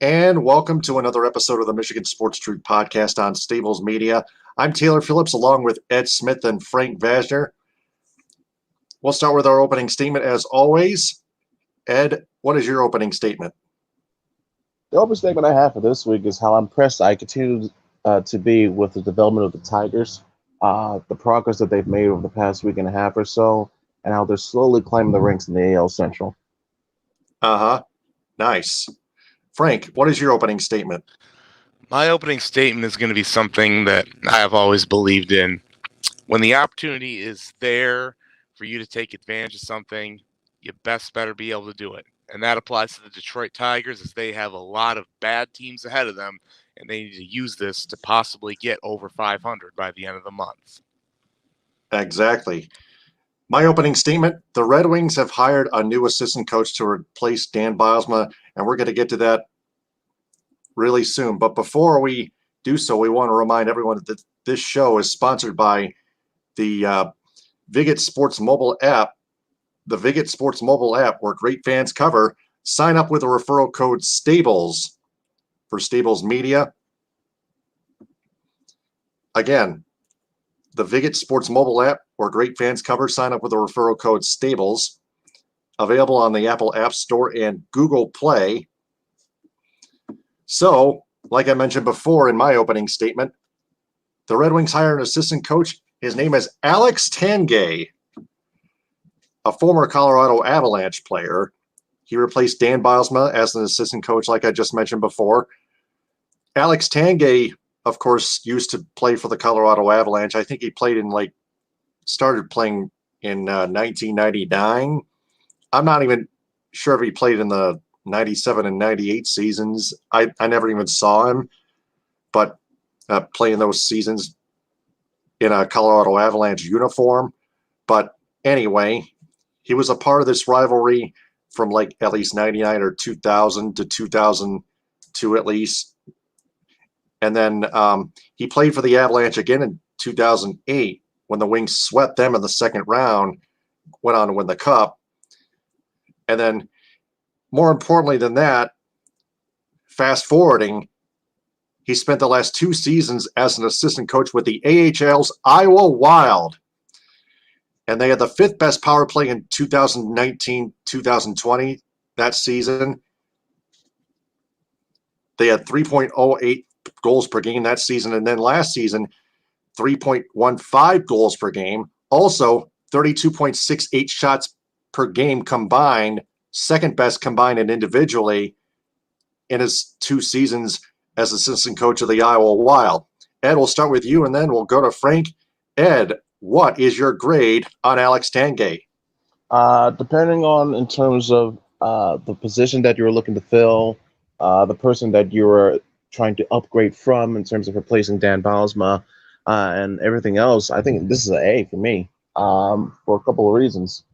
And welcome to another episode of the Michigan Sports Truth Podcast on Stables Media. I'm Taylor Phillips along with Ed Smith and Frank Vasner. We'll start with our opening statement as always. Ed, what is your opening statement? The opening statement I have for this week is how impressed I continue to be with the development of the Tigers, the progress that they've made over the past week and a half or so, and how they're slowly climbing the ranks in the AL Central. Nice. Frank, what is your opening statement? My opening statement is going to be something that I have always believed in. When the opportunity is there for you to take advantage of something, you better be able to do it. And that applies to the Detroit Tigers, as they have a lot of bad teams ahead of them, and they need to use this to possibly get over 500 by the end of the month. Exactly. My opening statement, the Red Wings have hired a new assistant coach to replace Dan Bylsma, and we're going to get to that really soon. But before we do so, we want to remind everyone that this show is sponsored by the Viget Sports mobile app. The Viget Sports mobile app, where great fans cover. Sign up with a referral code STABLES for Stables Media. Again, the Viget Sports mobile app, where great fans cover. Sign up with a referral code STABLES. Available on the Apple App Store and Google Play. So, like I mentioned before in my opening statement, the Red Wings hire an assistant coach. His name is Alex Tanguay, a former Colorado Avalanche player. He replaced Dan Bylsma as an assistant coach, like I just mentioned before. Alex Tanguay, of course, used to play for the Colorado Avalanche. I think he started playing in 1999. I'm not even sure if he played in the 97 and 98 seasons. I never even saw him, but playing those seasons in a Colorado Avalanche uniform. But anyway, he was a part of this rivalry from at least 99 or 2000 to 2002 at least. And then he played for the Avalanche again in 2008 when the Wings swept them in the second round, went on to win the Cup. And then more importantly than that, fast forwarding, he spent the last 2 seasons as an assistant coach with the AHL's Iowa Wild. And they had the 5th best power play in 2019-2020, that season. They had 3.08 goals per game that season. And then last season, 3.15 goals per game. Also, 32.68 shots per game combined, second best combined and individually in his 2 seasons as assistant coach of the Iowa Wild. Ed, we'll start with you, and then we'll go to Frank. Ed, what is your grade on Alex Tanguay? Depending on in terms of the position that you're looking to fill, the person that you're trying to upgrade from in terms of replacing Dan Bylsma and everything else, I think this is an A for me for a couple of reasons.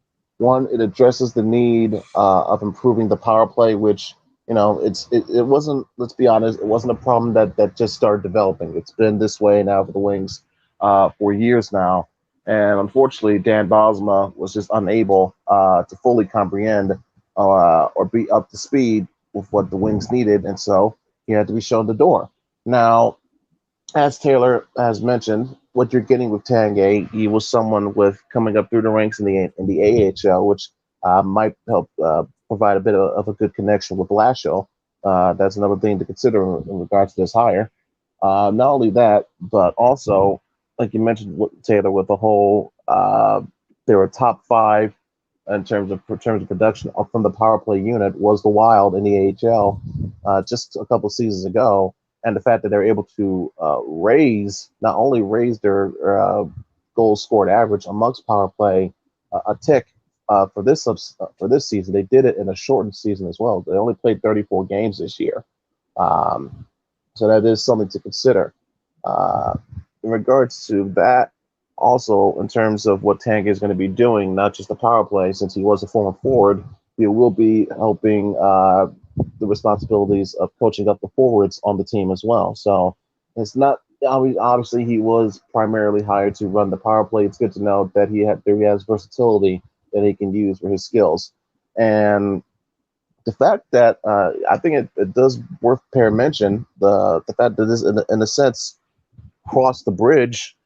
One, it addresses the need of improving the power play, which, it wasn't, let's be honest, it wasn't a problem that just started developing. It's been this way now for the Wings for years now. And unfortunately, Dan Bylsma was just unable to fully comprehend or be up to speed with what the Wings needed. And so he had to be shown the door. Now, as Taylor has mentioned, what you're getting with Tanguay, he was someone with coming up through the ranks in the AHL, which might help provide a bit of a good connection with Lasho. That's another thing to consider in regards to this hire. Not only that, but also, like you mentioned, Taylor, with the whole, they were top 5 in terms of production from the power play unit was the Wild in the AHL just a couple seasons ago. And the fact that they're able to not only raise their goals scored average amongst power play a tick for this season, they did it in a shortened season as well. They only played 34 games this year, so that is something to consider. In regards to that, also in terms of what Tanguay is going to be doing, not just the power play, since he was a former forward, he will be helping the responsibilities of coaching up the forwards on the team as well. So it's not obviously he was primarily hired to run the power play. It's good to know that he has versatility that he can use for his skills. And the fact that I think it does worth pair mention the fact that this in a sense crossed the bridge,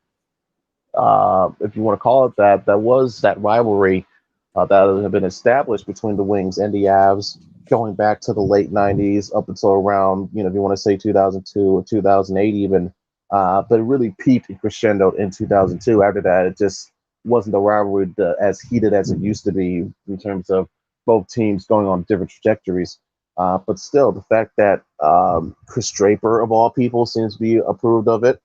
if you want to call it that. That was that rivalry that had been established between the Wings and the Avs going back to the late '90s up until around, if you want to say 2002 or 2008 even. But it really peaked and crescendoed in 2002. After that, it just wasn't the rivalry as heated as it used to be in terms of both teams going on different trajectories. But still, the fact that Chris Draper, of all people, seems to be approved of it,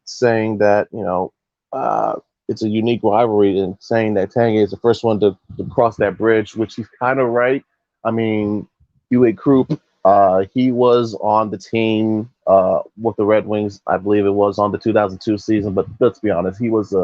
saying that, it's a unique rivalry, and saying that Tanguay is the first one to cross that bridge, which he's kind of right. I mean, Uwe Krupp, he was on the team with the Red Wings, I believe it was on the 2002 season, but let's be honest, he was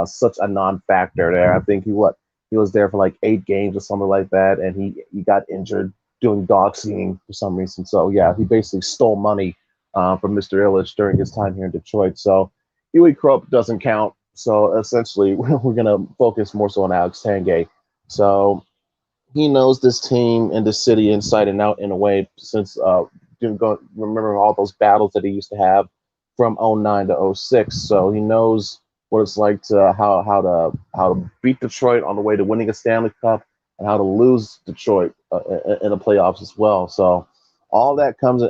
such a non-factor there. I think he was there for like 8 games or something like that, and he got injured doing dog scening for some reason. So yeah, he basically stole money from Mr. Illich during his time here in Detroit. So Uwe Krupp doesn't count. So essentially, we're going to focus more so on Alex Tanguay. So he knows this team and this city inside and out in a way, since remember all those battles that he used to have from '09 to '06. So he knows what it's like to how to beat Detroit on the way to winning a Stanley Cup, and how to lose Detroit in the playoffs as well. So all that comes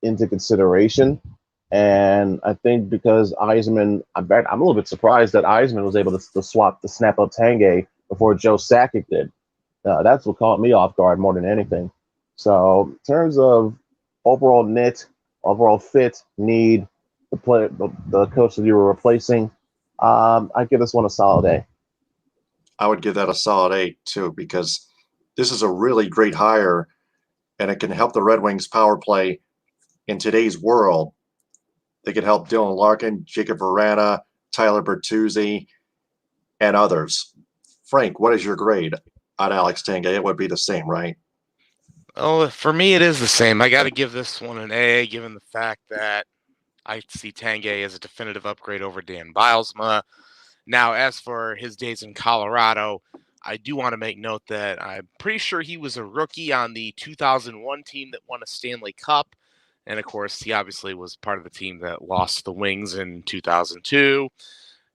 into consideration. And I think because Yzerman, I'm a little bit surprised that Yzerman was able to snap up Tanguay before Joe Sakic did. That's what caught me off guard more than anything. So in terms of overall fit, need, the coach that you were replacing, I give this one a solid A. I would give that a solid A too, because this is a really great hire, and it can help the Red Wings power play in today's world. They could help Dylan Larkin, Jacob Vrana, Tyler Bertuzzi, and others. Frank, what is your grade on Alex Tanguay? It would be the same, right? Oh, for me, it is the same. I got to give this one an A, given the fact that I see Tanguay as a definitive upgrade over Dan Bylsma. Now, as for his days in Colorado, I do want to make note that I'm pretty sure he was a rookie on the 2001 team that won a Stanley Cup. And, of course, he obviously was part of the team that lost the Wings in 2002.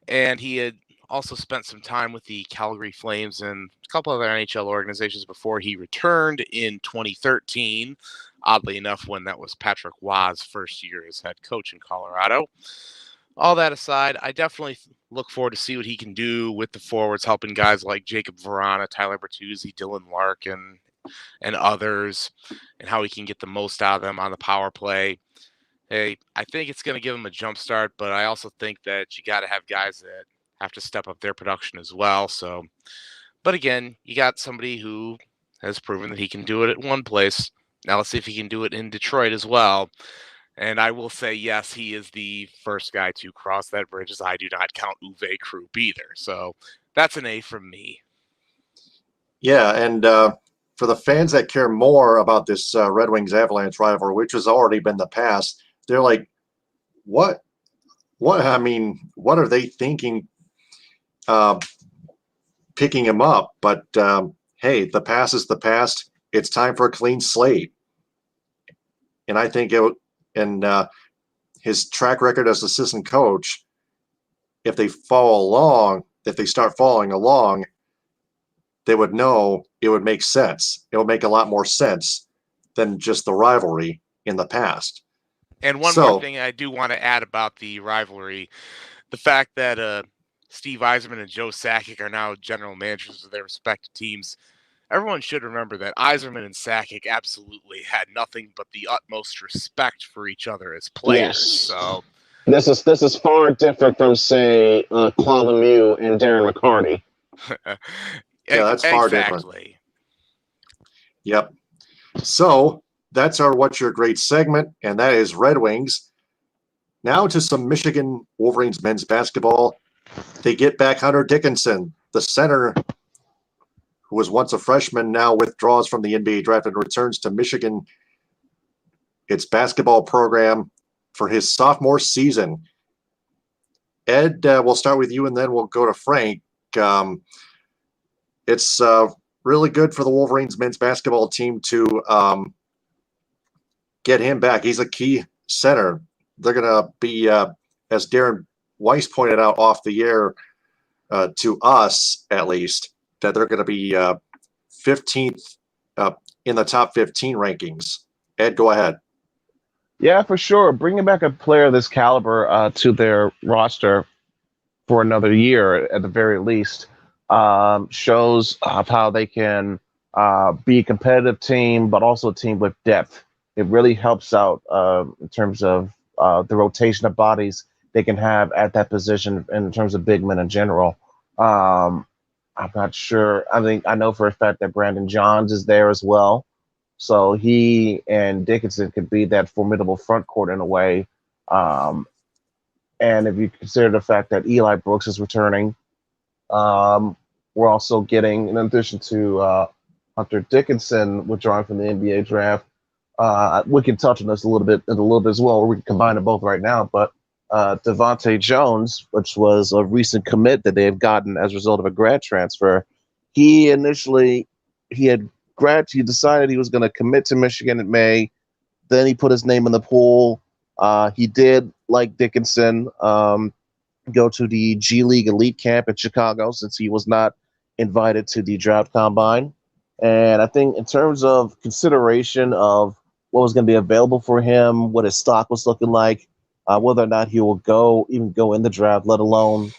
And he had also spent some time with the Calgary Flames and a couple other NHL organizations before he returned in 2013. Oddly enough, when that was Patrick Waugh's first year as head coach in Colorado. All that aside, I definitely look forward to see what he can do with the forwards, helping guys like Jacob Vrana, Tyler Bertuzzi, Dylan Larkin, and others, and how he can get the most out of them on the power play. Hey, I think it's going to give him a jump start, but I also think that you got to have guys that have to step up their production as well. So, but again, you got somebody who has proven that he can do it at one place. Now let's see if he can do it in Detroit as well. And I will say, yes, he is the first guy to cross that bridge, as I do not count Uwe Krupp either. So that's an A from me. Yeah, and for the fans that care more about this Red Wings Avalanche rivalry, which has already been the past, they're like, what? I mean, what are they thinking picking him up? But hey, the past is the past. It's time for a clean slate. And I think his track record as assistant coach, if they start following along, they would know it would make sense. It would make a lot more sense than just the rivalry in the past. And one more thing I do want to add about the rivalry, the fact that Steve Yzerman and Joe Sakic are now general managers of their respective teams. Everyone should remember that Yzerman and Sakic absolutely had nothing but the utmost respect for each other as players. Yes. So this is far different from, say, Claude Lemieux and Darren McCarty. Yeah, that's far different. Yep. So that's our What's Your Grade segment, and that is Red Wings. Now to some Michigan Wolverines men's basketball. They get back Hunter Dickinson, the center who was once a freshman, now withdraws from the NBA draft and returns to Michigan, its basketball program, for his sophomore season. Ed, we'll start with you, and then we'll go to Frank. It's really good for the Wolverines men's basketball team to get him back. He's a key center. They're going to be, as Darren Weiss pointed out off the air, to us at least, that they're going to be 15th in the top 15 rankings. Ed, go ahead. Yeah, for sure. Bringing back a player of this caliber to their roster for another year, at the very least, shows of how they can be a competitive team, but also a team with depth. It really helps out in terms of the rotation of bodies they can have at that position in terms of big men in general. I'm not sure. I know for a fact that Brandon Johns is there as well. So he and Dickinson could be that formidable front court in a way. And if you consider the fact that Eli Brooks is returning, we're also getting, in addition to Hunter Dickinson withdrawing from the NBA draft, we can touch on this a little bit as well, or we can combine them both right now. But Devante Jones, which was a recent commit that they have gotten as a result of a grad transfer, he decided he was going to commit to Michigan in May. Then he put his name in the pool. He did, like Dickinson, go to the G League Elite Camp in Chicago since he was not invited to the draft combine. And I think in terms of consideration of what was going to be available for him, what his stock was looking like, whether or not he will go in the draft, let alone,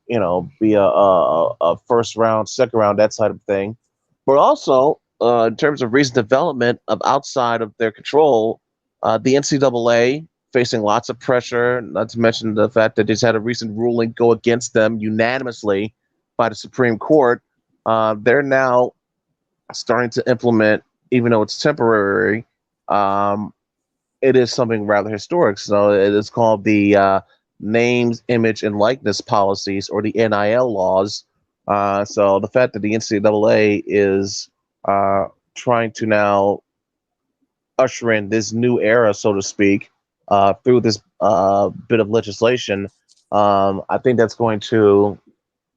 be a first round, second round, that side of thing. But also, in terms of recent development of outside of their control, the NCAA facing lots of pressure, not to mention the fact that they've had a recent ruling go against them unanimously by the Supreme Court. They're now starting to implement, even though it's temporary, it is something rather historic. So it is called the names, image, and likeness policies, or the NIL laws. So the fact that the NCAA is trying to now usher in this new era, so to speak, through this bit of legislation, I think that's going to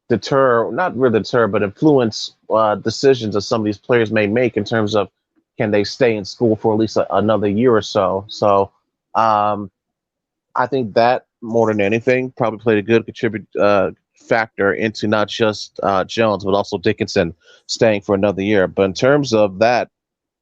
not deter, but influence decisions that some of these players may make in terms of, can they stay in school for at least another year or so. So I think that, more than anything, probably played a good factor into not just Jones, but also Dickinson staying for another year. But in terms of that,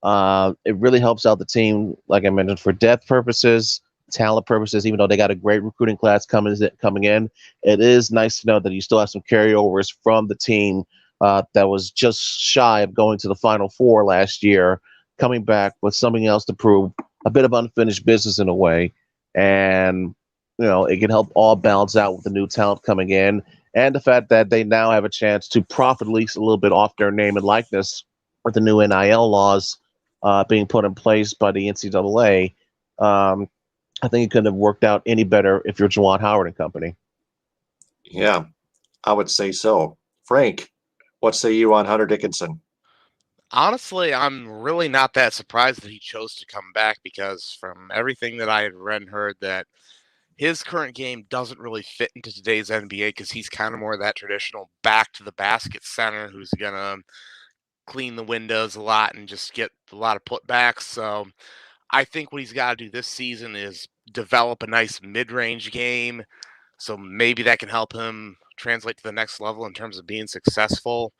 it really helps out the team, like I mentioned, for depth purposes, talent purposes. Even though they got a great recruiting class coming in, it is nice to know that you still have some carryovers from the team that was just shy of going to the Final Four last year, coming back with something else to prove, a bit of unfinished business in a way. And, it can help all balance out with the new talent coming in, and the fact that they now have a chance to profit at least a little bit off their name and likeness with the new NIL laws being put in place by the NCAA. I think it couldn't have worked out any better if you're Juwan Howard and company. Yeah, I would say so. Frank, what say you on Hunter Dickinson? Honestly, I'm really not that surprised that he chose to come back, because from everything that I had read and heard, that his current game doesn't really fit into today's NBA, because he's kind of more that traditional back to the basket center who's going to clean the windows a lot and just get a lot of putbacks. So I think what he's got to do this season is develop a nice mid-range game. So maybe that can help him translate to the next level in terms of being successful.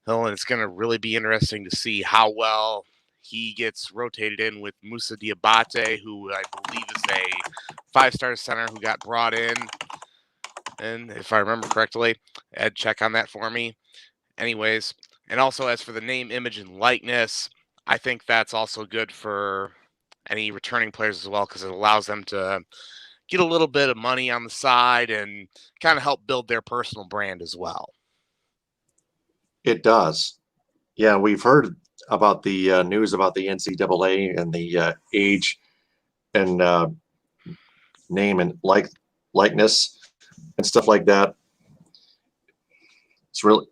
And it's going to really be interesting to see how well he gets rotated in with Moussa Diabate, who I believe is a 5-star center who got brought in. And if I remember correctly, Ed, check on that for me. Anyways, and also as for the name, image, and likeness, I think that's also good for any returning players as well, because it allows them to get a little bit of money on the side and kind of help build their personal brand as well. It does. Yeah, we've heard about the news about the NCAA and the age and name and likeness and stuff like that.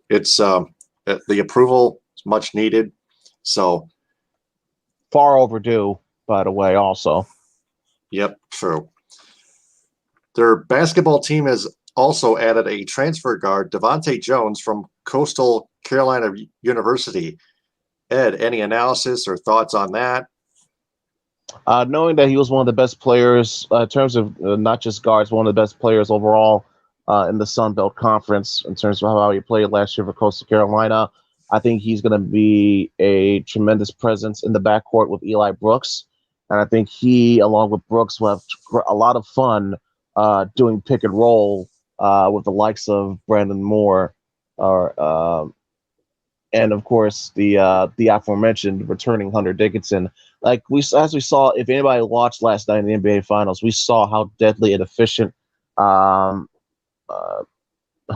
It's the approval is much needed. So Far overdue, by the way, also. Yep, true. Their basketball team has also added a transfer guard, Devante Jones, from Coastal Carolina University. Ed, any analysis or thoughts on that? Knowing that he was one of the best players in terms of not just guards, one of the best players overall in the Sun Belt Conference in terms of how he played last year for Coastal Carolina, I think he's going to be a tremendous presence in the backcourt with Eli Brooks. And I think he, along with Brooks, will have a lot of fun doing pick and roll with the likes of Brandon Moore and of course the aforementioned returning Hunter Dickinson. Like as we saw, if anybody watched last night in the NBA Finals, we saw how deadly and efficient.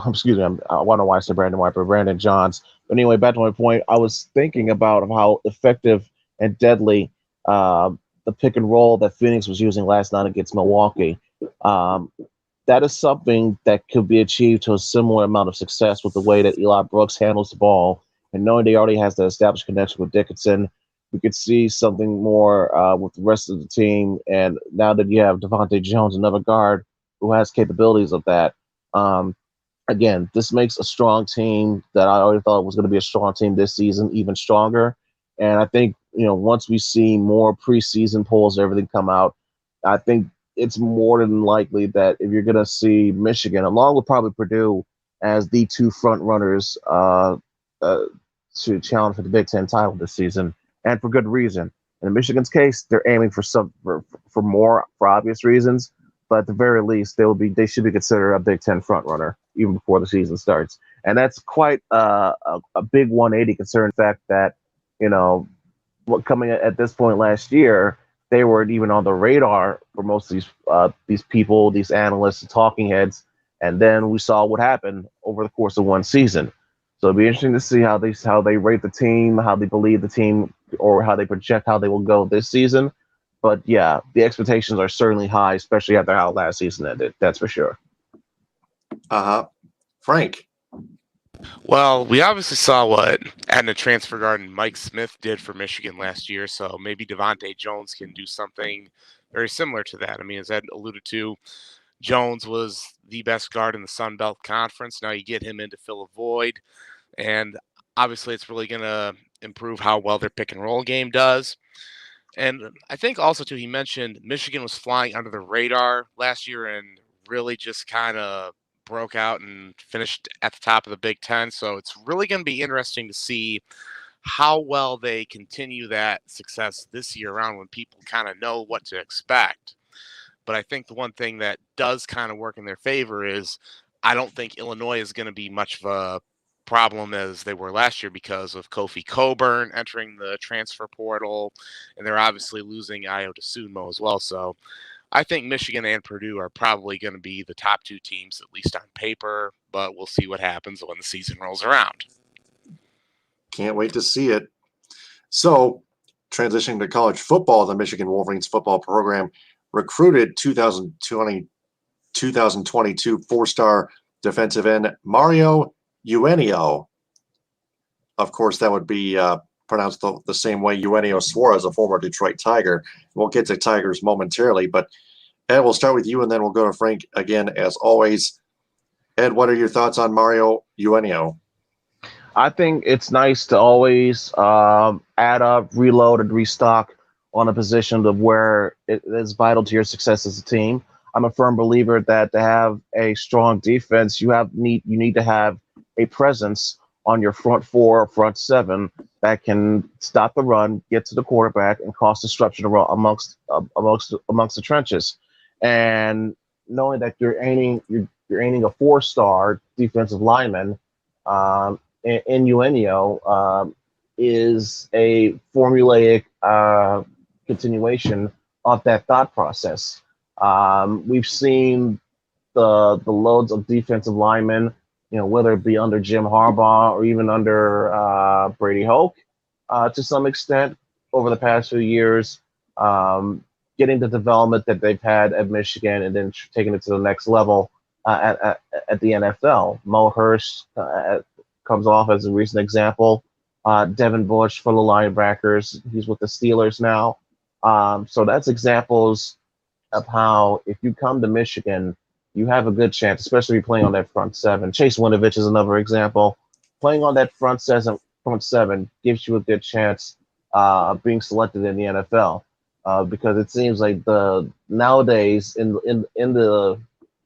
Excuse me, I don't know why I said Brandon White, but Brandon Johns. But anyway, back to my point, I was thinking about how effective and deadly the pick and roll that Phoenix was using last night against Milwaukee. That is something that could be achieved to a similar amount of success with the way that Eli Brooks handles the ball. And knowing he already has the established connection with Dickinson, we could see something more with the rest of the team. And now that you have Devante Jones, another guard who has capabilities of that, again, this makes a strong team that I already thought was going to be a strong team this season even stronger. And I think, once we see more preseason polls, everything come out, I think it's more than likely that if you're going to see Michigan, along with probably Purdue, as the two front runners to challenge for the Big Ten title this season, and for good reason. In Michigan's case, they're aiming for more for obvious reasons, but at the very least, they should be considered a Big Ten front runner even before the season starts. And that's quite a big 180 considering the fact that, coming at this point last year, they weren't even on the radar for most of these people, these analysts, and talking heads. And then we saw what happened over the course of one season. So it'll be interesting to see how they rate the team, how they believe the team, or how they project how they will go this season. But yeah, the expectations are certainly high, especially after how last season ended. That's for sure. Frank. Well, we obviously saw what adding a transfer guard and Mike Smith did for Michigan last year, so maybe Devante Jones can do something very similar to that. I mean, as Ed alluded to, Jones was the best guard in the Sun Belt Conference. Now you get him in to fill a void, and obviously it's really going to improve how well their pick and roll game does. And I think also, too, he mentioned Michigan was flying under the radar last year and really just kind of broke out and finished at the top of the Big Ten. So it's really going to be interesting to see how well they continue that success this year around when people kind of know what to expect. But I think the one thing that does kind of work in their favor is I don't think Illinois is going to be much of a problem as they were last year because of Kofi Coburn entering the transfer portal, and they're obviously losing Ayo DeSumo as well. So I think Michigan and Purdue are probably going to be the top two teams, at least on paper, but we'll see what happens when the season rolls around. Can't wait to see it. So, transitioning to college football, the Michigan Wolverines football program recruited 2022 four-star defensive end Mario Eugenio. Of course, that would be pronounced the same way Eugenio Suarez, a former Detroit Tiger. We'll get to Tigers momentarily, but Ed, we'll start with you, and then we'll go to Frank again, as always. Ed, what are your thoughts on Mario Eugenio? I think it's nice to always add up, reload, and restock on a position of where it is vital to your success as a team. I'm a firm believer that to have a strong defense, you need to have a presence on your front four or front seven that can stop the run, get to the quarterback, and cause disruption amongst the trenches. And knowing that you're aiming a four-star defensive lineman in Eugenio is a formulaic continuation of that thought process. We've seen the loads of defensive linemen, whether it be under Jim Harbaugh or even under Brady Hoke, to some extent over the past few years, getting the development that they've had at Michigan and then taking it to the next level at the NFL. Mo Hurst comes off as a recent example. Devin Bush for the linebackers, he's with the Steelers now. So that's examples of how if you come to Michigan, you have a good chance, especially if you're playing on that front seven. Chase Winovich is another example. playing on that front seven gives you a good chance of being selected in the NFL. Because it seems like nowadays in the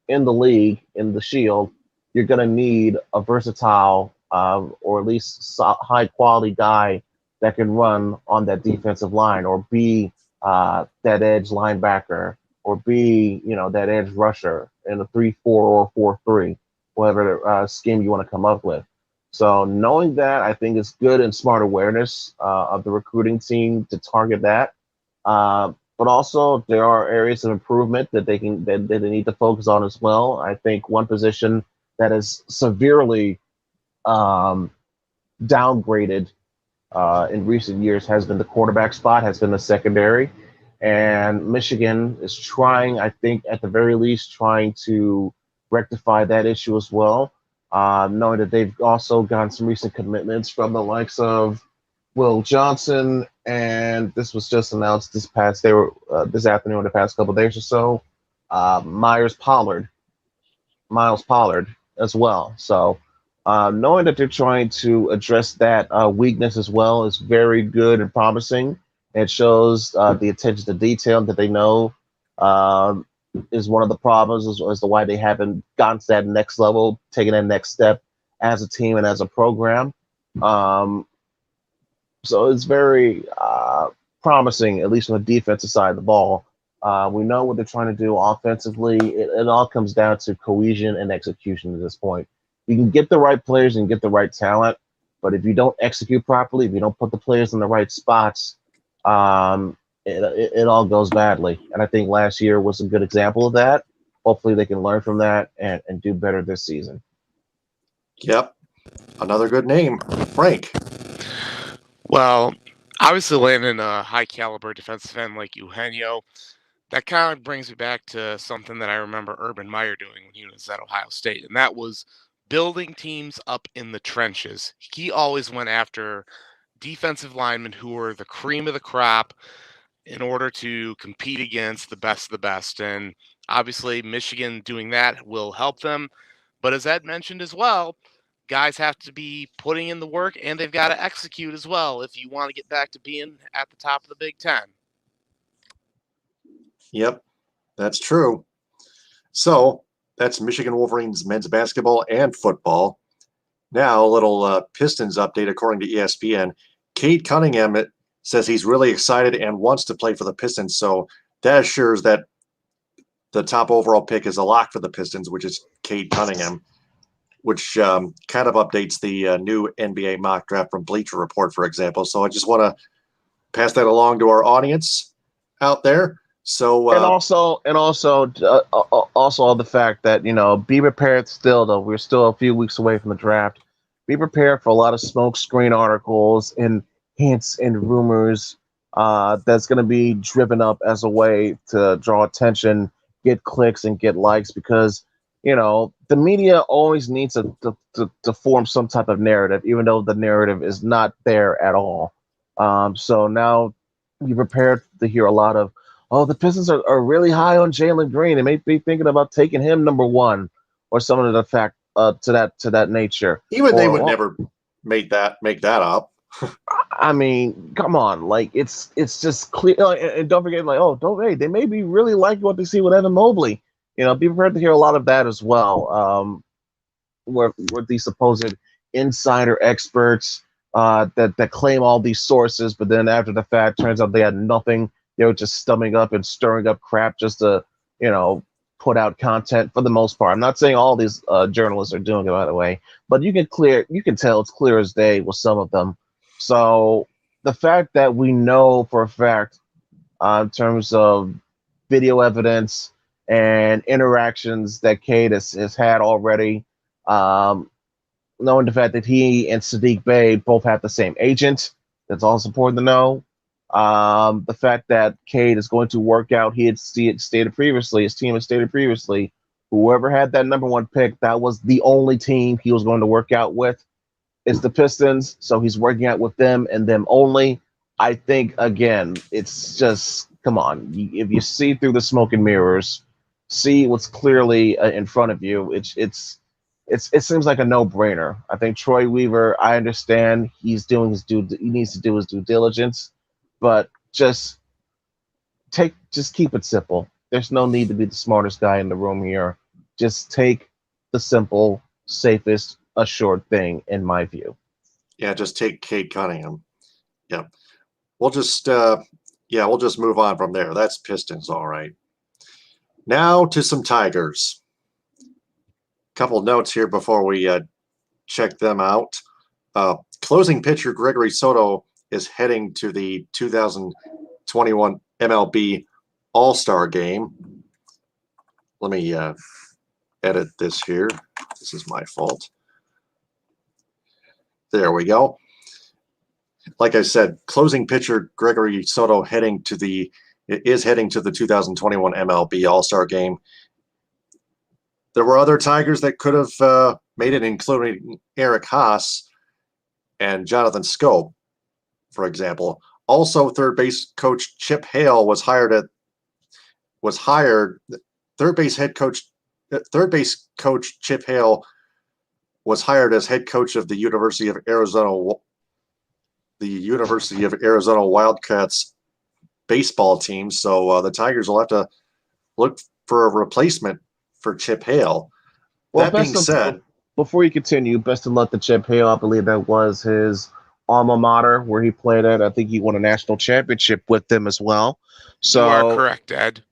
league, in the Shield, you're going to need a versatile or at least high quality guy that can run on that defensive line or be that edge linebacker or be that edge rusher in a 3-4 or 4-3, whatever scheme you want to come up with. So knowing that, I think it's good and smart awareness of the recruiting team to target that. But also there are areas of improvement that they need to focus on as well. I think one position that is severely downgraded in recent years has been the quarterback spot, has been the secondary. And Michigan is trying, I think, at the very least, trying to rectify that issue as well. Knowing that they've also gotten some recent commitments from the likes of Will Johnson, and this was just announced this afternoon, the past couple of days or so. Miles Pollard as well. So knowing that they're trying to address that weakness as well is very good and promising. It shows the attention to detail that they know is one of the problems as to why they haven't gotten to that next level, taking that next step as a team and as a program. So it's very promising, at least on the defensive side of the ball. We know what they're trying to do offensively. It all comes down to cohesion and execution at this point. You can get the right players and get the right talent, but if you don't execute properly, if you don't put the players in the right spots, it all goes badly. And I think last year was a good example of that. Hopefully they can learn from that and do better this season. Yep. Another good name, Frank. Well, obviously landing a high-caliber defensive end like Eugenio, that kind of brings me back to something that I remember Urban Meyer doing when he was at Ohio State, and that was building teams up in the trenches. He always went after defensive linemen who were the cream of the crop in order to compete against the best of the best. And obviously, Michigan doing that will help them. But as Ed mentioned as well, guys have to be putting in the work, and they've got to execute as well if you want to get back to being at the top of the Big Ten. Yep, that's true. So that's Michigan Wolverines men's basketball and football. Now a little Pistons update according to ESPN. Cade Cunningham says he's really excited and wants to play for the Pistons. So that assures that the top overall pick is a lock for the Pistons, which is Cade Cunningham, which kind of updates the new NBA mock draft from Bleacher Report, for example. So I just want to pass that along to our audience out there. So and also the fact that be prepared. Still, though, we're still a few weeks away from the draft. Be prepared for a lot of smoke screen articles and hints and rumors that's going to be driven up as a way to draw attention, get clicks, and get likes, because the media always needs to form some type of narrative, even though the narrative is not there at all. So now be prepared to hear a lot of, the Pistons are really high on Jalen Green. They may be thinking about taking him number one, or something to the fact to that nature. Even they would never make that up. I mean, come on, like it's just clear. And don't forget, they may be really like what they see with Evan Mobley. Be prepared to hear a lot of that as well. Where these supposed insider experts that claim all these sources, but then after the fact, turns out they had nothing. They were just stumming up and stirring up crap just to, put out content for the most part. I'm not saying all these journalists are doing it, by the way, but you can tell it's clear as day with some of them. So the fact that we know for a fact, in terms of video evidence and interactions that Cade has had already, knowing the fact that he and Sadiq Bey both have the same agent, that's also important to know. The fact that Cade is going to work out, his team had stated previously, whoever had that number one pick, that was the only team he was going to work out with. It's the Pistons, so he's working out with them and them only. I think, again, it's just, come on. If you see through the smoke and mirrors, see what's clearly in front of you, it's it seems like a no-brainer. I think Troy Weaver, I understand he needs to do his due diligence, but just keep it simple. There's no need to be the smartest guy in the room here. Just take the simple, safest, assured thing, in my view. Yeah, just take Cade Cunningham. Yeah. We'll just move on from there. That's Pistons, all right. Now to some Tigers. Couple notes here before we check them out. Closing pitcher Gregory Soto is heading to the 2021 MLB All-Star Game. Let me edit this here. This is my fault. There we go. Like I said, closing pitcher Gregory Soto is heading to the 2021 MLB All-Star Game. There were other Tigers that could have made it, including Eric Haas and Jonathan Scope, for example. Also, third base coach Chip Hale was hired. Third base coach Chip Hale was hired as head coach of the University of Arizona Wildcats baseball team. So the Tigers will have to look for a replacement for Chip Hale. Well, that being said, before you continue, best of luck to Chip Hale. I believe that was his alma mater where he played at. I think he won a national championship with them as well. So you are correct, Ed.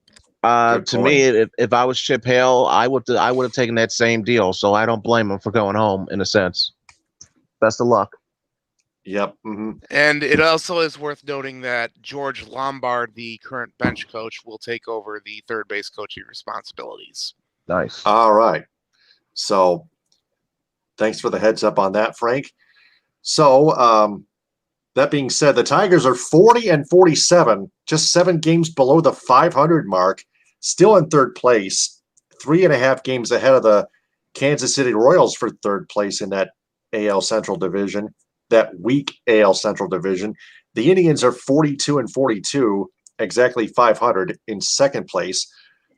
To me, if I was Chip Hale, I would have taken that same deal. So I don't blame him for going home in a sense. Best of luck. Yep. Mm-hmm. And it also is worth noting that George Lombard, the current bench coach, will take over the third base coaching responsibilities. Nice. All right. So thanks for the heads up on that, Frank. So that being said, the Tigers are 40-47, just 7 games below the 500 mark, still in third place, 3.5 games ahead of the Kansas City Royals for third place in that AL Central Division, that weak AL Central Division. The Indians are 42-42, exactly 500 in second place.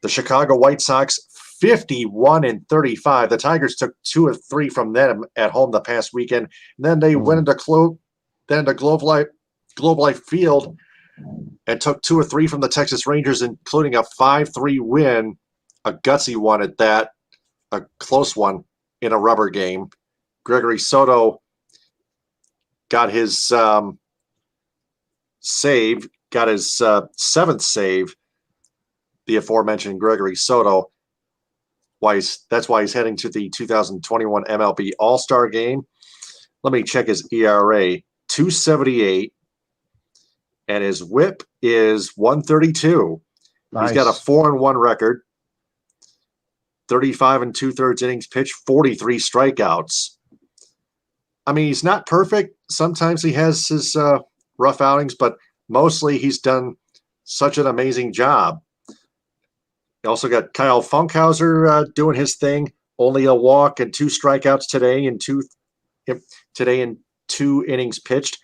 The Chicago White Sox 51-35. The Tigers took 2 of 3 from them at home the past weekend. And then they went into Globe Life Field and took 2 or 3 from the Texas Rangers, including a 5-3 win, a gutsy one at that, a close one in a rubber game. Gregory Soto got his save, got his 7th save, the aforementioned Gregory Soto. That's why he's heading to the 2021 MLB All-Star Game. Let me check his ERA. 2.78, and his WHIP is 132. Nice. He's got a 4-1 record, 35 2/3 innings pitched, 43 strikeouts. I mean, he's not perfect. Sometimes he has his rough outings, but mostly he's done such an amazing job. You also got Kyle Funkhauser doing his thing. Only a walk and 2 strikeouts today in 2 innings pitched.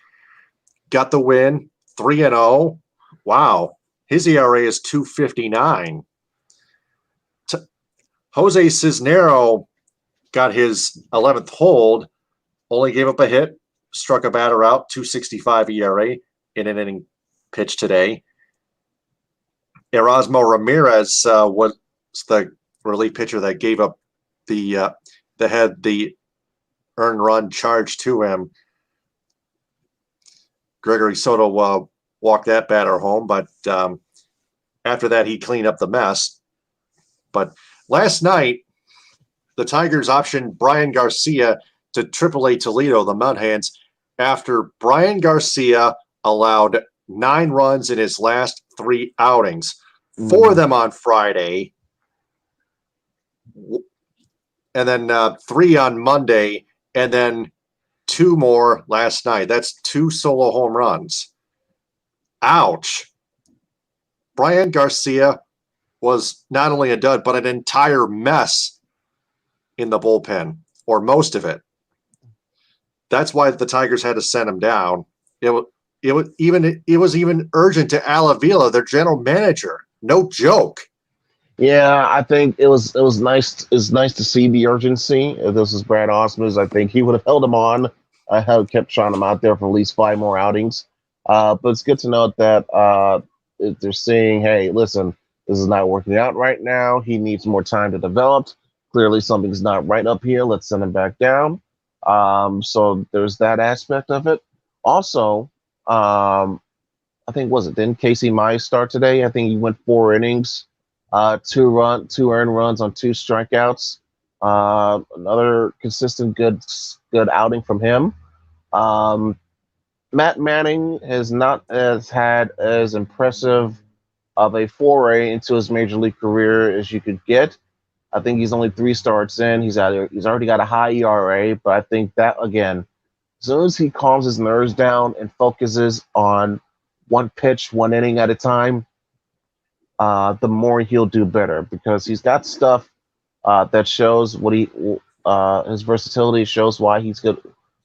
Got the win, 3-0. Wow. His ERA is 2.59. Jose Cisnero got his 11th hold, only gave up a hit, struck a batter out, 2.65 ERA in an inning pitched today. Erasmo Ramirez was the relief pitcher that gave up that had the earned run charge to him. Gregory Soto walked that batter home, but after that, he cleaned up the mess. But last night, the Tigers optioned Brian Garcia to AAA Toledo, the Mudhens, after Brian Garcia allowed 9 runs in his last 3 outings. 4 of them on Friday, and then 3 on Monday, and then 2 more last night. That's 2 solo home runs. Ouch. Brian Garcia was not only a dud, but an entire mess in the bullpen, or most of it. That's why the Tigers had to send him down. It was even urgent to Al Avila, their general manager. No joke. Yeah, I think it was nice. It's nice to see the urgency. If this was Brad Osmond, I think he would have held him on. I had kept trying him out there for at least 5 more outings. But it's good to note that if they're saying, "Hey, listen, this is not working out right now. He needs more time to develop. Clearly, something's not right up here. Let's send him back down." So there's that aspect of it. Also, I think didn't Casey Mize start today? I think he went 4 innings, two earned runs on 2 strikeouts. Another consistent good outing from him. Um, Matt Manning has not as had as impressive of a foray into his major league career as you could get. I think he's only 3 starts in. He's already got a high ERA, but I think that again, as soon as he calms his nerves down and focuses on one pitch, 1 inning at a time, the more he'll do better because he's got stuff that shows what his versatility shows why he's good,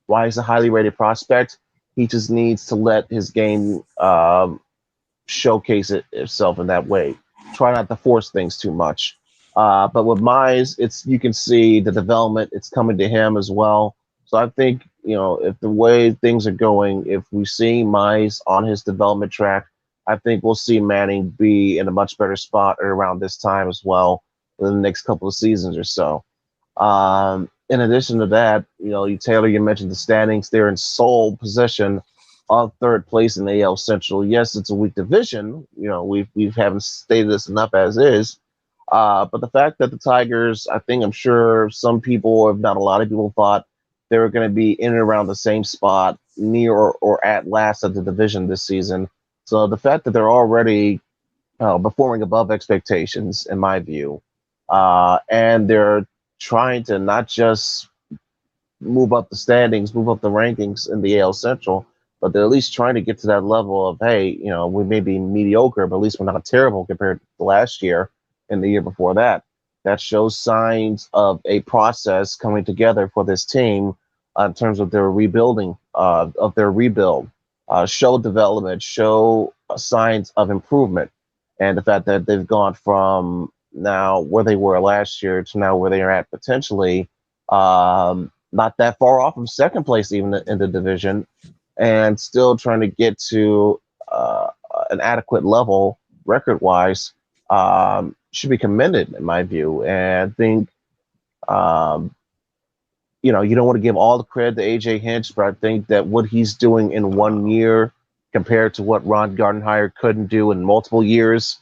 why he's a highly rated prospect. He just needs to let his game showcase itself in that way. Try not to force things too much. But with Mize, you can see the development. It's coming to him as well. So I think if the way things are going, if we see Mize on his development track, I think we'll see Manning be in a much better spot around this time as well in the next couple of seasons or so. In addition to that, you mentioned the standings. They're in sole possession of third place in the AL Central. Yes, it's a weak division. We haven't stated this enough as is. But the fact that the Tigers, I'm sure some people, if not a lot of people, thought they were going to be in and around the same spot, near or at last of the division this season. So the fact that they're already performing above expectations, in my view, and they're trying to not just move up the standings, move up the rankings in the AL Central, but they're at least trying to get to that level of, hey, we may be mediocre, but at least we're not terrible compared to last year and the year before that. That shows signs of a process coming together for this team in terms of their rebuilding, of their rebuild, show development, show signs of improvement. And the fact that they've gone from now where they were last year to now where they are at potentially, not that far off from second place even in the division, and still trying to get to an adequate level record-wise, should be commended in my view. And I think, you don't want to give all the credit to AJ Hinch, but I think that what he's doing in 1 year compared to what Ron Gardenhire couldn't do in multiple years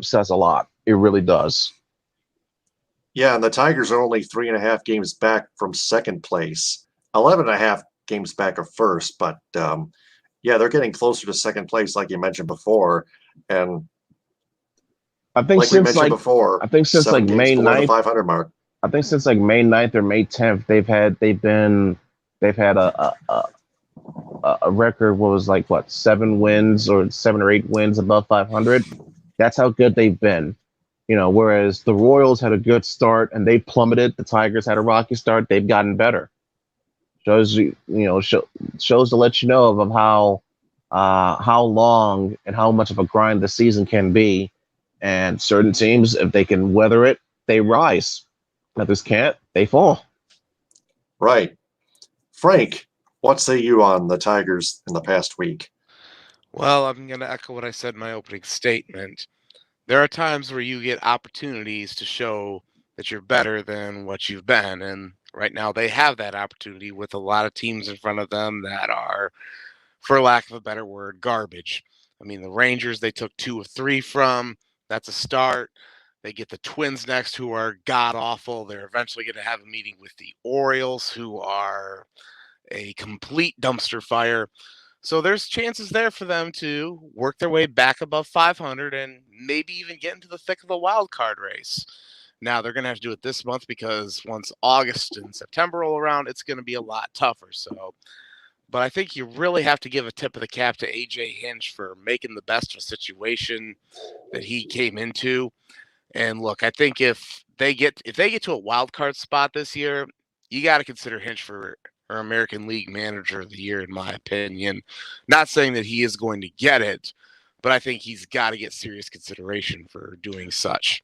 says a lot. It really does. Yeah, and the Tigers are only 3.5 games back from second place, 11.5 games back of first. But yeah, they're getting closer to second place, like you mentioned before. And I think like we mentioned before, since 7 games May below 9th, the 500 mark. I think since May 9th or May 10th, they've had a record. What was 7 wins or 7 or 8 wins above 500. That's how good they've been. Whereas the Royals had a good start and they plummeted. The Tigers had a rocky start. They've gotten better. Shows shows to let you know of how long and how much of a grind the season can be. And certain teams, if they can weather it, they rise. Others can't, they fall. Right. Frank, what say you on the Tigers in the past week? Well, I'm going to echo what I said in my opening statement. There are times where you get opportunities to show that you're better than what you've been. And right now they have that opportunity with a lot of teams in front of them that are, for lack of a better word, garbage. I mean, the Rangers, they took 2 of 3 from. That's a start. They get the Twins next, who are god awful. They're eventually going to have a meeting with the Orioles, who are a complete dumpster fire. So there's chances there for them to work their way back above 500 and maybe even get into the thick of the wild card race. Now they're going to have to do it this month because once August and September roll around, it's going to be a lot tougher. So, but I think you really have to give a tip of the cap to AJ Hinch for making the best of a situation that he came into. And look, I think if they get to a wild card spot this year, you got to consider Hinch for or American League Manager of the Year, in my opinion. Not saying that he is going to get it, but I think he's got to get serious consideration for doing such.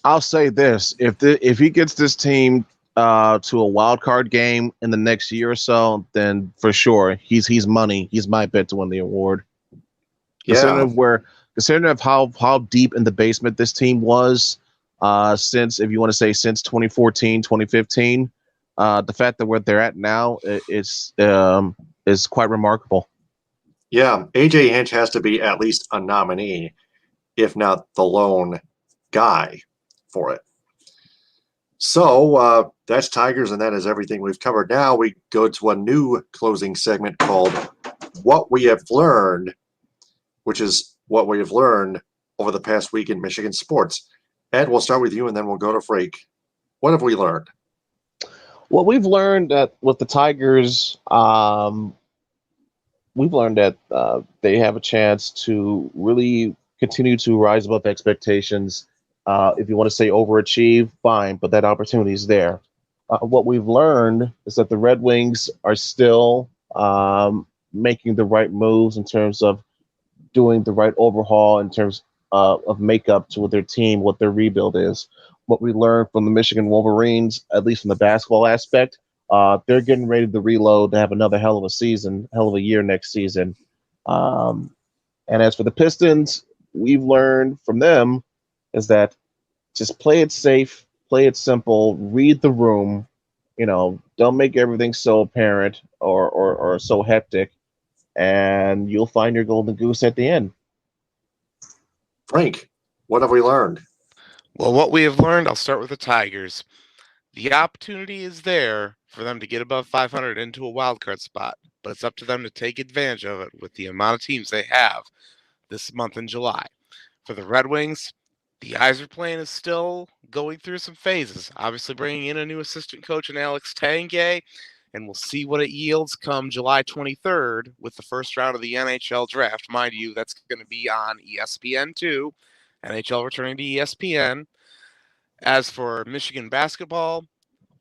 I'll say this: if he gets this team to a wild card game in the next year or so, then for sure he's money. He's my bet to win the award. Yeah, Considering of how deep in the basement this team was since, if you want to say, since 2014, 2015, the fact that where they're at now is quite remarkable. yeah. AJ Hinch has to be at least a nominee, if not the lone guy for it. So that's Tigers, and that is everything we've covered. Now we go to a new closing segment called What We Have Learned, which is what we have learned over the past week in Michigan sports. Ed, we'll start with you, and then we'll go to Frank. What have we learned? Well, we've learned that with the Tigers, we've learned that they have a chance to really continue to rise above expectations. If you want to say overachieve, fine, but that opportunity is there. What we've learned is that the Red Wings are still making the right moves in terms of doing the right overhaul in terms of makeup to their team, what their rebuild is. What we learned from the Michigan Wolverines, at least from the basketball aspect, they're getting ready to reload to have another hell of a season, hell of a year next season. And as for the Pistons, we've learned from them is that just play it safe, play it simple, read the room, don't make everything so apparent or so hectic, and you'll find your golden goose at the end. Frank, what have we learned? Well, what we have learned, I'll start with the Tigers. The opportunity is there for them to get above 500 into a wild card spot, but it's up to them to take advantage of it with the amount of teams they have this month in July. For the Red Wings, the Yzer plan is still going through some phases. Obviously, bringing in a new assistant coach in Alex Tanguay, and we'll see what it yields come July 23rd with the first round of the NHL draft. Mind you, that's going to be on ESPN2, NHL returning to ESPN. As for Michigan basketball,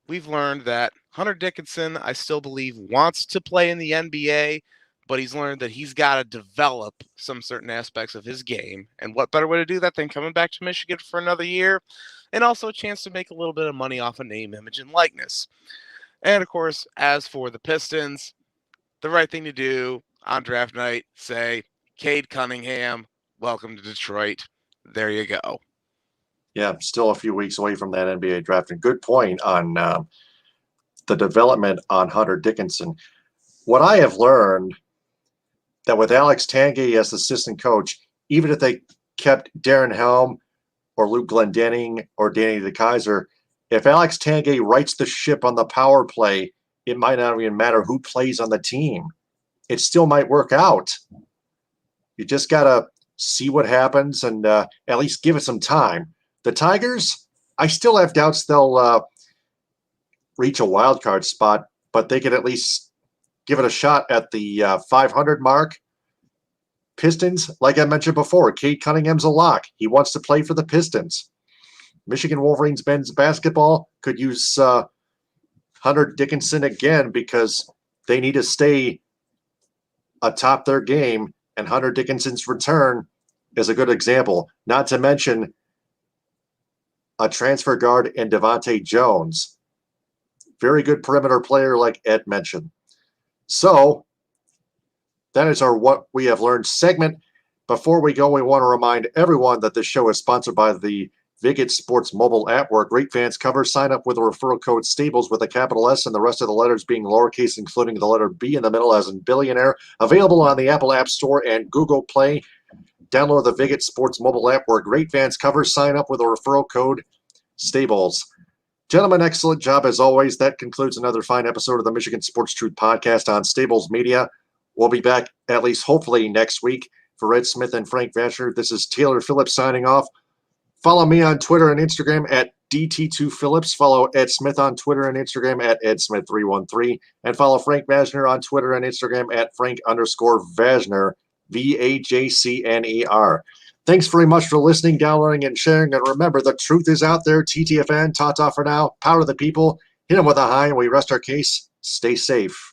we've learned that Hunter Dickinson, I still believe, wants to play in the NBA, but he's learned that he's got to develop some certain aspects of his game. And what better way to do that than coming back to Michigan for another year, and also a chance to make a little bit of money off of name, image, and likeness. And, of course, as for the Pistons, the right thing to do on draft night, say, Cade Cunningham, welcome to Detroit. There you go. Yeah, still a few weeks away from that NBA draft. And good point on the development on Hunter Dickinson. What I have learned that with Alex Tanguay as assistant coach, even if they kept Darren Helm or Luke Glendening or Danny DeKeyser, if Alex Tanguay rights the ship on the power play, it might not even matter who plays on the team. It still might work out. You just got to see what happens and at least give it some time. The Tigers, I still have doubts they'll reach a wild card spot, but they could at least give it a shot at the 500 mark. Pistons, like I mentioned before, Cade Cunningham's a lock. He wants to play for the Pistons. Michigan Wolverines men's basketball could use Hunter Dickinson again because they need to stay atop their game, and Hunter Dickinson's return is a good example. Not to mention a transfer guard in Devante Jones. Very good perimeter player like Ed mentioned. So that is our What We Have Learned segment. Before we go, we want to remind everyone that this show is sponsored by the Viget Sports mobile app, where great fans cover. Sign up with a referral code STABLES with a capital S and the rest of the letters being lowercase, including the letter B in the middle as in billionaire. Available on the Apple App Store and Google Play. Download the Viget Sports mobile app where great fans cover. Sign up with a referral code STABLES. Gentlemen, excellent job as always. That concludes another fine episode of the Michigan Sports Truth Podcast on Stables Media. We'll be back at least hopefully next week. For Ed Smith and Frank Vashner, this is Taylor Phillips signing off. Follow me on Twitter and Instagram at DT2Phillips. Follow Ed Smith on Twitter and Instagram at EdSmith313. And follow Frank Vashner on Twitter and Instagram at Frank_Vashner, VAJCNER. Thanks very much for listening, downloading, and sharing. And remember, the truth is out there. TTFN, ta-ta for now. Power to the people. Hit them with a high, and we rest our case. Stay safe.